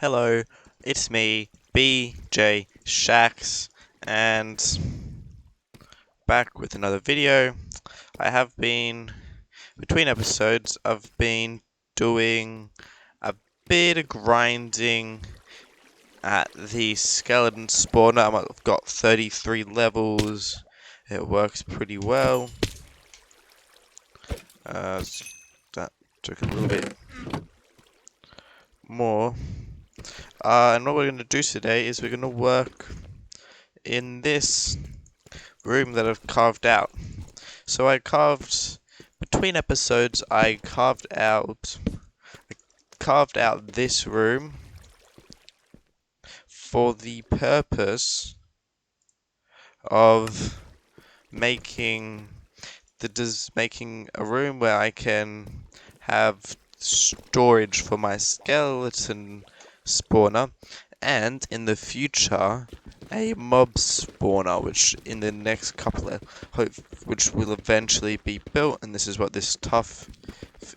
Hello, it's me, BJ Shax, and back with another video. I have been, between episodes, I've been doing a bit of grinding at the skeleton spawner. I've got 33 levels. It works pretty well. That took a little bit more. And what we're going to do today is we're going to work in this room that I've carved out. So between episodes, I carved out this room for the purpose of making making a room where I can have storage for my skeleton spawner, and in the future a mob spawner, which in the next couple of which will eventually be built. And this is what this tuff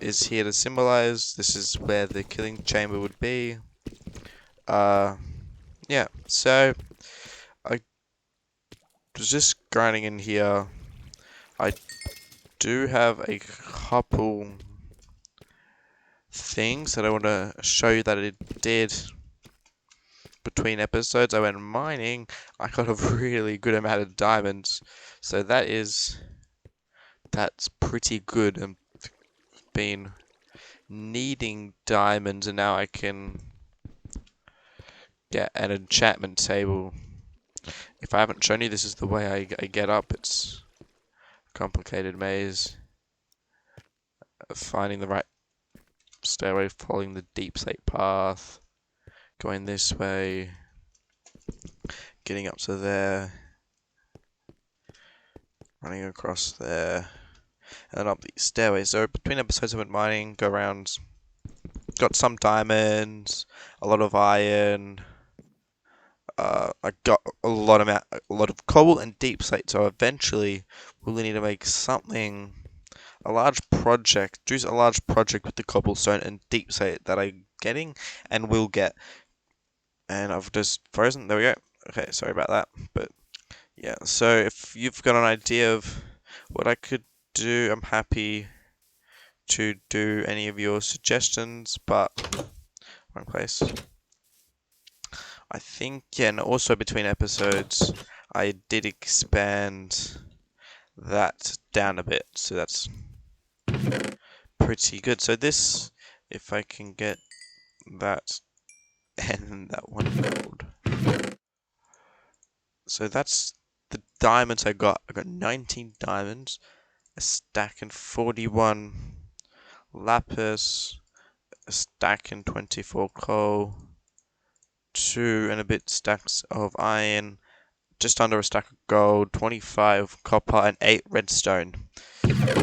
is here to symbolize. This is where the killing chamber would be. Yeah, so I was just grinding in here. I do have a couple things that I want to show you that it did between episodes. I went mining. I got a really good amount of diamonds, so that's pretty good. I've been needing diamonds, and now I can get an enchantment table. If I haven't shown you, this is the way I get up. It's a complicated maze. Finding the right stairway, following the deep slate path, going this way, getting up to there, running across there, and then up the stairway. So between episodes I went mining, go around, got some diamonds, a lot of iron. I got a lot of cobble and deep slate. So eventually we'll need to make a large project with the cobblestone and deep slate that I'm getting and will get. And I've just frozen. There we go. Okay, sorry about that. But yeah, so if you've got an idea of what I could do, I'm happy to do any of your suggestions, but wrong place. I think, yeah, and also between episodes, I did expand that down a bit, so that's pretty good. So this, if I can get that and that one gold. So that's the diamonds I got. I got 19 diamonds, a stack and 41 lapis, a stack and 24 coal, 2 and a bit stacks of iron, just under a stack of gold, 25 copper, and 8 redstone.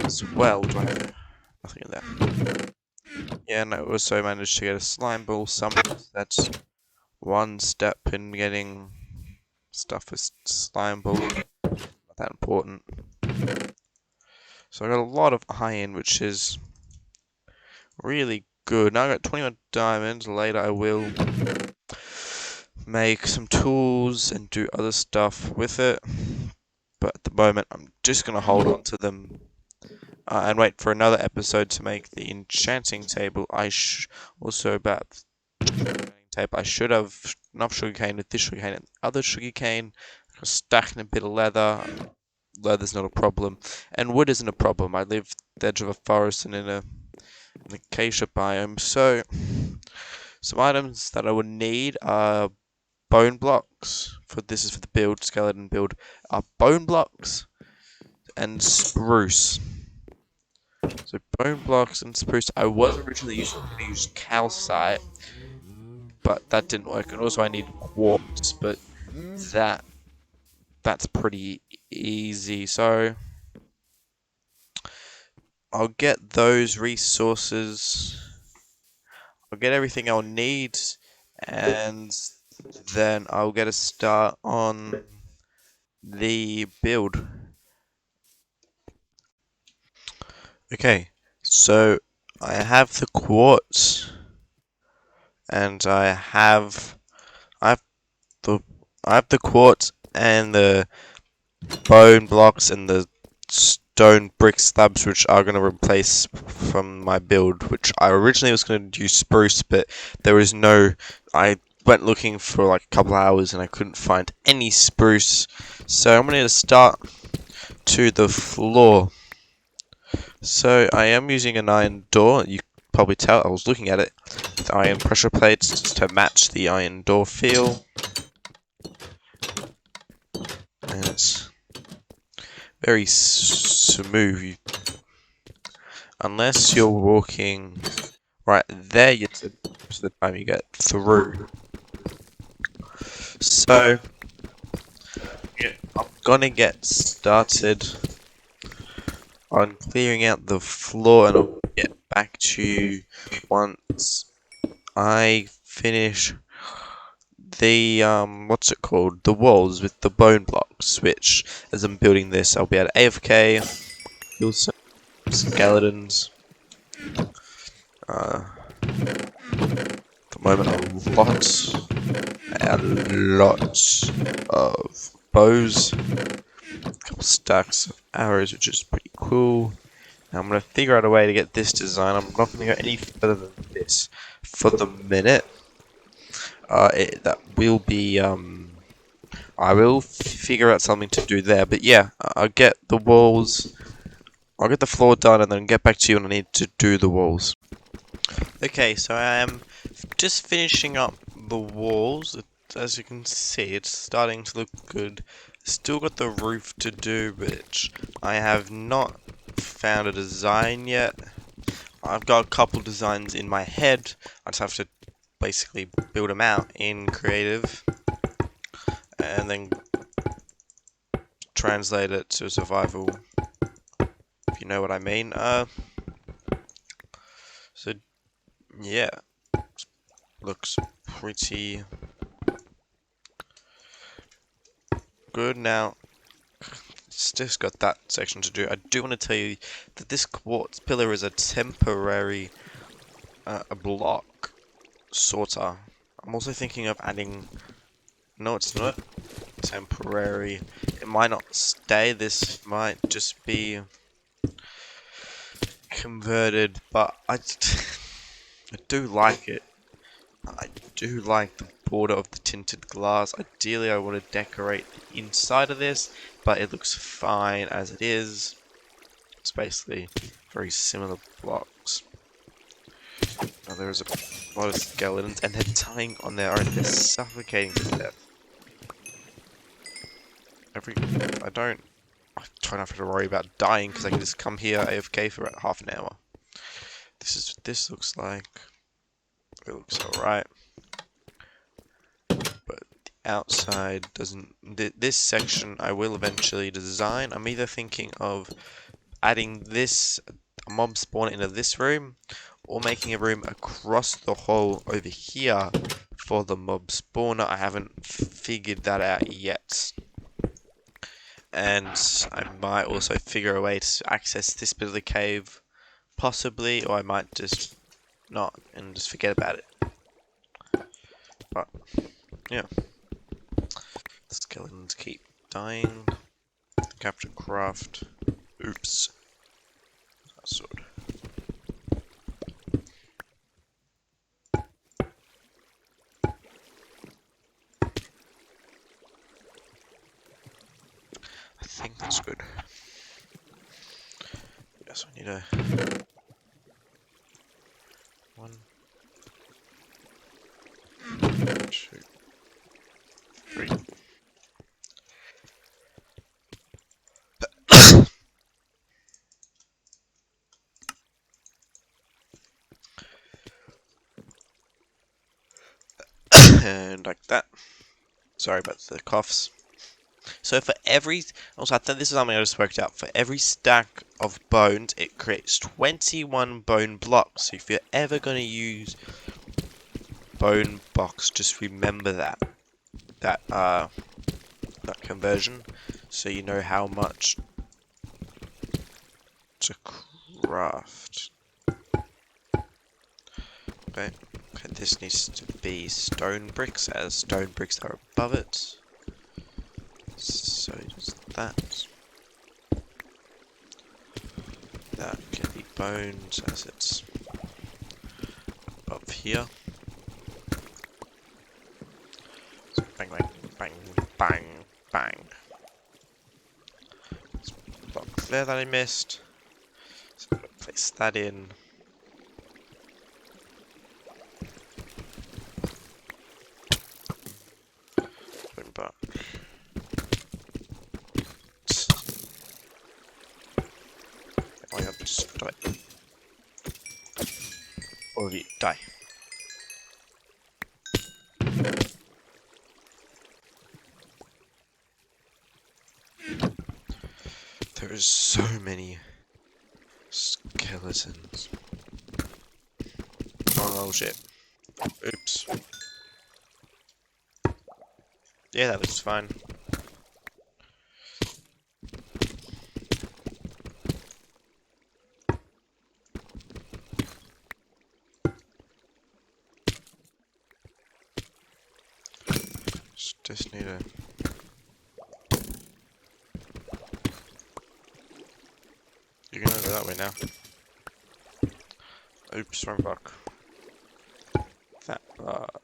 As well, do I have nothing in there? Yeah, and I also managed to get a slime ball summon. That's one step in getting stuff with slime ball. Not that important. So I got a lot of iron, which is really good. Now I got 21 diamonds. Later I will make some tools and do other stuff with it. But at the moment I'm just going to hold on to them and wait for another episode to make the enchanting table. Also about tape. I should have enough sugarcane with this sugarcane and other sugarcane. Stacking a bit of leather. Leather's not a problem, and wood isn't a problem. I live at the edge of a forest and in an acacia biome, so some items that I would need are bone blocks. This is for the skeleton build. Are bone blocks and spruce. So bone blocks and spruce. I was originally going to use calcite, but that didn't work. And also I need quartz, but that's pretty easy. So I'll get those resources. I'll get everything I'll need, and then I'll get a start on the build. Okay, so I have the quartz, and I have the I have the quartz and the bone blocks and the stone brick slabs, which are going to replace from my build, which I originally was going to use spruce, but there was no. I went looking for like a couple hours and I couldn't find any spruce, so I'm going to start to the floor. So I am using an iron door. You can probably tell I was looking at it with iron pressure plates to match the iron door feel, and it's very smooth. Unless you're walking right there, it's the time you get through. So yeah, I'm gonna get started on clearing out the floor, and I'll get back to you once I finish the what's it called? The walls with the bone blocks. Which, as I'm building this, I'll be able to AFK, kill some skeletons. At the moment, a lot of bows, a couple stacks of arrows, which is pretty cool. Now I'm going to figure out a way to get this design. I'm not going to go any further than this for the minute. That will be, I will figure out something to do there. But yeah, I'll get the walls, I'll get the floor done and then get back to you when I need to do the walls. Okay, so I am just finishing up the walls. As you can see, it's starting to look good. Still got the roof to do, which I have not found a design yet. I've got a couple designs in my head. I just have to basically build them out in creative and then translate it to survival, if you know what I mean. So yeah, looks pretty good. Now it's just got that section to do. I do want to tell you that this quartz pillar is a temporary a block sorter. I'm also thinking of adding. No, it's not temporary. It might not stay. This might just be converted, but I do like it. I do like the border of the tinted glass. Ideally, I want to decorate the inside of this, but it looks fine as it is. It's basically very similar blocks. Now there is a lot of skeletons, and they're dying on their own. They're suffocating to death. I try not to worry about dying because I can just come here AFK for about half an hour. This is what this looks like. It looks alright. But the outside doesn't. This section I will eventually design. I'm either thinking of adding this mob spawn into this room, or making a room across the hall over here for the mob spawner. I haven't figured that out yet. And I might also figure a way to access this bit of the cave, possibly, or I might just not and just forget about it. But yeah, the skeletons keep dying. Capture craft. Oops. Sword. I think that's good. Yes, I need a 1, 2, 3. And like that. Sorry about the coughs. So for every, also I think this is something I just worked out, for every stack of bones it creates 21 bone blocks. So if you're ever going to use bone blocks, just remember that conversion, so you know how much to craft. Okay, this needs to be stone bricks, as stone bricks are above it. So just that. That can be bones, as it's up here. So bang, bang, bang, bang, bang. There's a block there that I missed. So I'm going to place that in. Boom, back. I have to just die. All of you, die. There is so many skeletons. Oh shit. Oops. Yeah, that looks fine. Just need a... You can go that way now. Oops, wrong block. That block.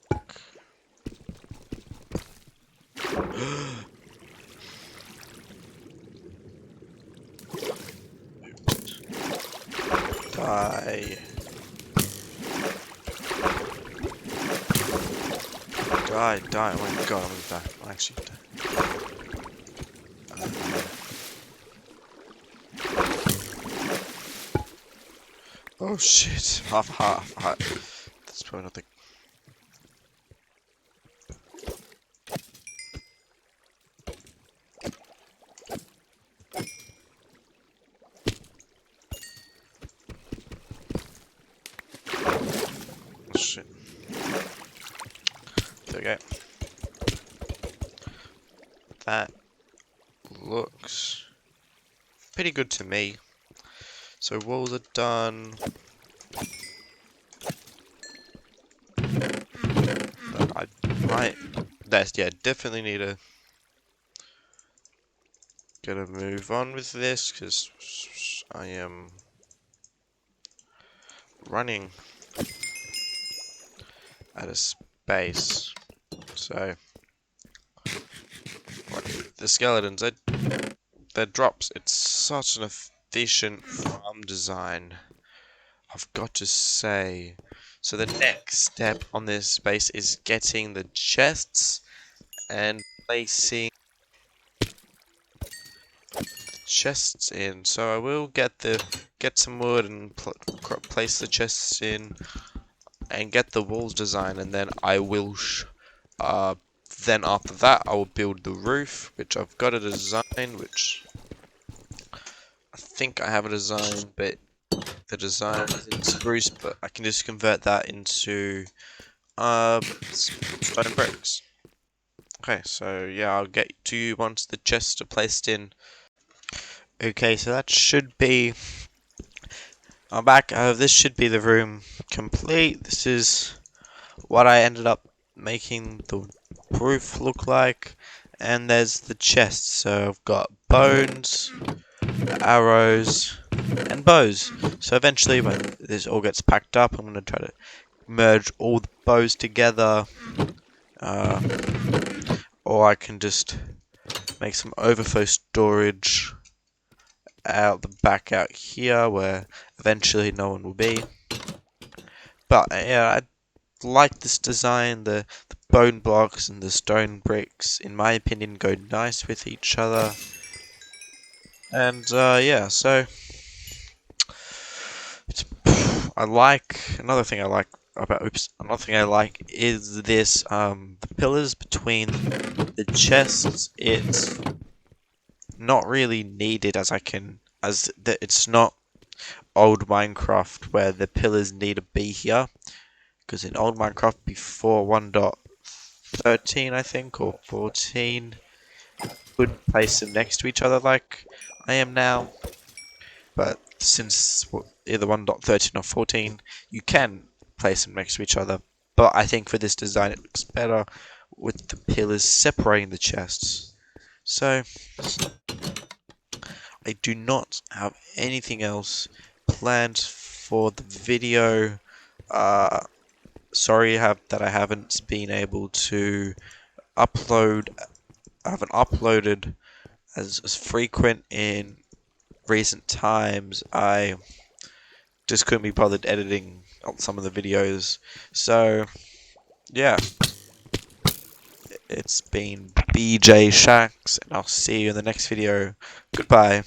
Die. Die, die. Oh my god, I'm gonna die. I'm actually die. Oh shit. Half. That's probably not the... Shit. There we go. That looks pretty good to me. So walls are done. I might... definitely need to get a move on with this, because I am running out of space. So the skeletons, their drops, it's such an efficient farm design, I've got to say. So the next step on this space is getting the chests and placing the chests in. So I will get some wood and place the chests in and get the walls design, and then I will then after that I will build the roof, which I've got a design, which I think I have a design, but the design is in spruce, but I can just convert that into stone bricks. Okay, so yeah, I'll get to you once the chests are placed in. Okay, so that should be... I'm back. This should be the room complete. This is what I ended up making the roof look like. And there's the chest. So I've got bones, arrows, and bows. So eventually when this all gets packed up, I'm going to try to merge all the bows together. Or I can just make some overflow storage out the back out here, where eventually no one will be. But yeah, I like this design. The bone blocks and the stone bricks, in my opinion, go nice with each other. And yeah, so I like another thing I like is this the pillars between the chests. It's not really needed, it's not old Minecraft where the pillars need to be here, because in old Minecraft before 1.13 I think, or 14, would place them next to each other like I am now. But since either 1.13 or 14, you can place them next to each other. but I think for this design it looks better with the pillars separating the chests. So I do not have anything else planned for the video. Sorry that I haven't been able to upload. I haven't uploaded as frequent in recent times. I just couldn't be bothered editing some of the videos. So yeah, it's been BJ Shacks, and I'll see you in the next video. Goodbye.